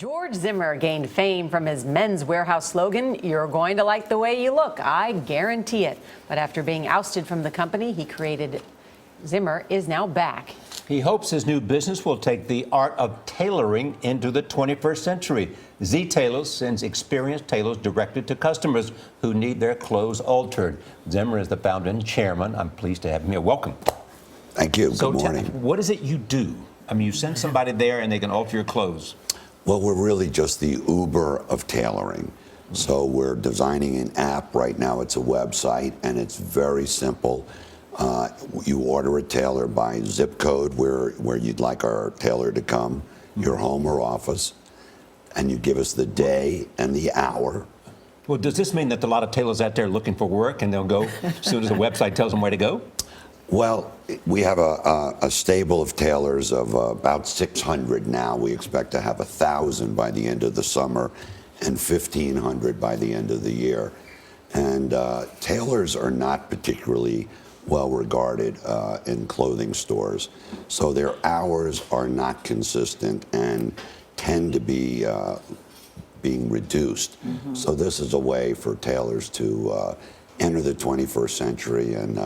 George Zimmer gained fame from his Men's Wearhouse slogan, "You're going to like the way you look, I guarantee it." But after being ousted from the company he created, Zimmer is now back. He hopes his new business will take the art of tailoring into the 21st century. Z Tailors sends experienced tailors directly to customers who need their clothes altered. Zimmer is the founder and chairman. I'm pleased to have him here. Welcome. Thank you. So good morning. what is it you do? I mean, you send somebody there and they can alter your clothes. Well, we're really just the Uber of tailoring. So we're designing an app right now. It's a website, and it's very simple. You order a tailor by zip code where you'd like our tailor to come, your home or office, and you give us the day and the hour. Well, does this mean that a lot of tailors out there looking for work and they'll go as soon as the website tells them where to go? Well, we have a stable of tailors of about 600 now. We expect to have 1,000 by the end of the summer and 1,500 by the end of the year. And tailors are not particularly well regarded in clothing stores. So their hours are not consistent and tend to be being reduced. So this is a way for tailors to enter the 21st century and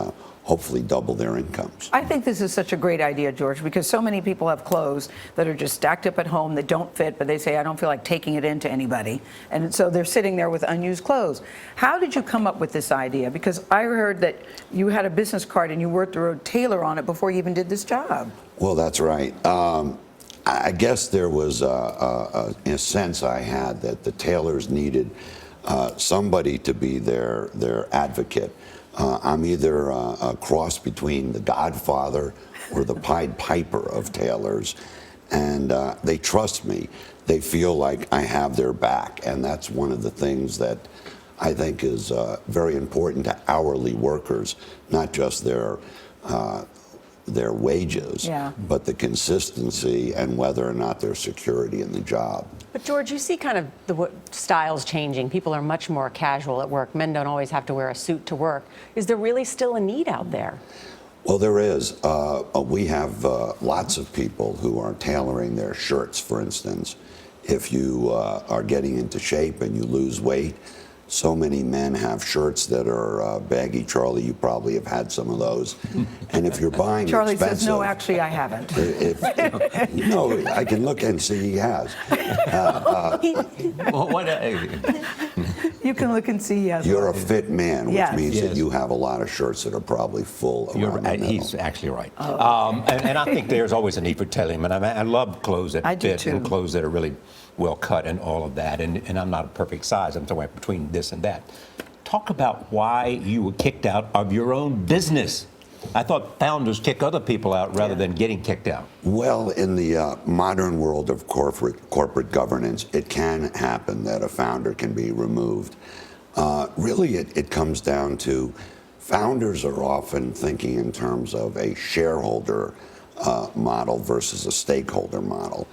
hopefully double their incomes. I think this is such a great idea, George, because so many people have clothes that are just stacked up at home that don't fit, but they say, I don't feel like taking it into anybody. And so they're sitting there with unused clothes. How did you come up with this idea? Because I heard that you had a business card and you worked through a tailor on it before you even did this job. Well, that's right. I guess there was a sense I had that the tailors needed somebody to be their advocate. I'm either a cross between the Godfather or the Pied Piper of tailors, and they trust me. They feel like I have their back, and that's one of the things that I think is very important to hourly workers, not just their wages, but the consistency and whether or not there's security in the job. But George, you see kind of the styles changing. People are much more casual at work. Men don't always have to wear a suit to work. Is there really still a need out there? Well, there is. We have lots of people who are tailoring their shirts, for instance. If you are getting into shape and you lose weight, so many men have shirts that are baggy. Charlie, you probably have had some of those. And if you're buying Charlie expensive, says, no, actually, I haven't. No, I can look and see he has. You can look and see he has. You're a fit man, which means that Yes. you have a lot of shirts that are probably full around the middle. He's actually right. And I think there's always a need for tailoring. And I love clothes that fit and clothes that are really well cut and all of that. And I'm not a perfect size. I'm somewhere between this and that. Talk about why you were kicked out of your own business. I thought founders kick other people out rather than getting kicked out. Well, in the modern world of corporate governance, it can happen that a founder can be removed. Really, it comes down to founders are often thinking in terms of a shareholder model versus a stakeholder model.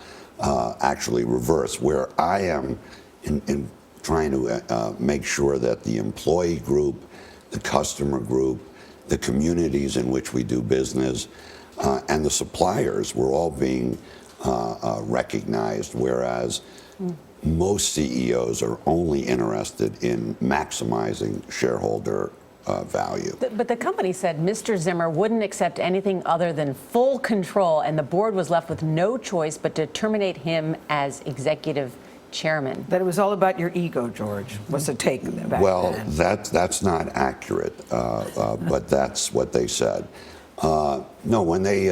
Actually reverse, where I am in trying to make sure that the employee group, the customer group, the communities in which we do business, and the suppliers, we're all being recognized, whereas most CEOs are only interested in maximizing shareholder value. But the company said Mr. Zimmer wouldn't accept anything other than full control, and the board was left with no choice but to terminate him as executive chairman. That it was all about your ego, George, was the take back Well, then. that's not accurate, but that's what they said. No, when they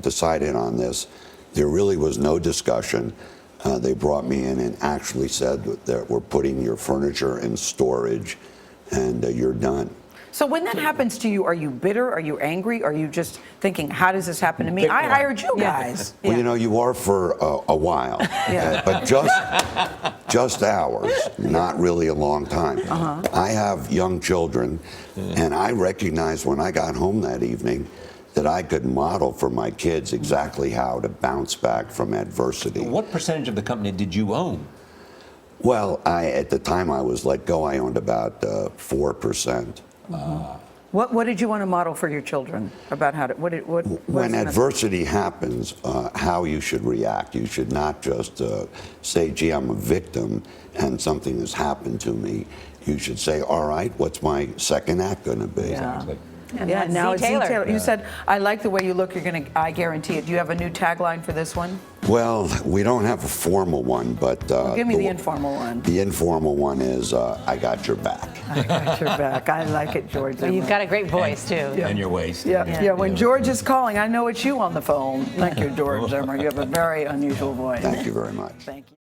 decided on this, there really was no discussion. They brought me in and actually said that we're putting your furniture in storage and you're done. So when that happens to you, are you bitter? Are you angry? Are you just thinking, how does this happen to me? I hired you guys. Well, you know, you are for a while, but just hours, not really a long time. I have young children, and I recognized when I got home that evening that I could model for my kids exactly how to bounce back from adversity. What percentage of the company did you own? Well, at the time I was let go, I owned about 4%. What did you want to model for your children about how to, what When adversity happens, how you should react. You should not just say, gee, I'm a victim and something has happened to me. You should say, all right, what's my second act going to be? Exactly. And Yeah, that's now Z it's Tailor. Z-Tailor. You said, I like the way you look, you're going to, I guarantee it. Do you have a new tagline for this one? Well, we don't have a formal one, but... Give me the informal one. The informal one is, I got your back. I got your back. I like it, George. Well, you've got a great voice, too. And your waist. Yeah. When George is calling, I know it's you on the phone. Thank you, George Zimmer. You have a very unusual voice. Thank you very much. Thank you.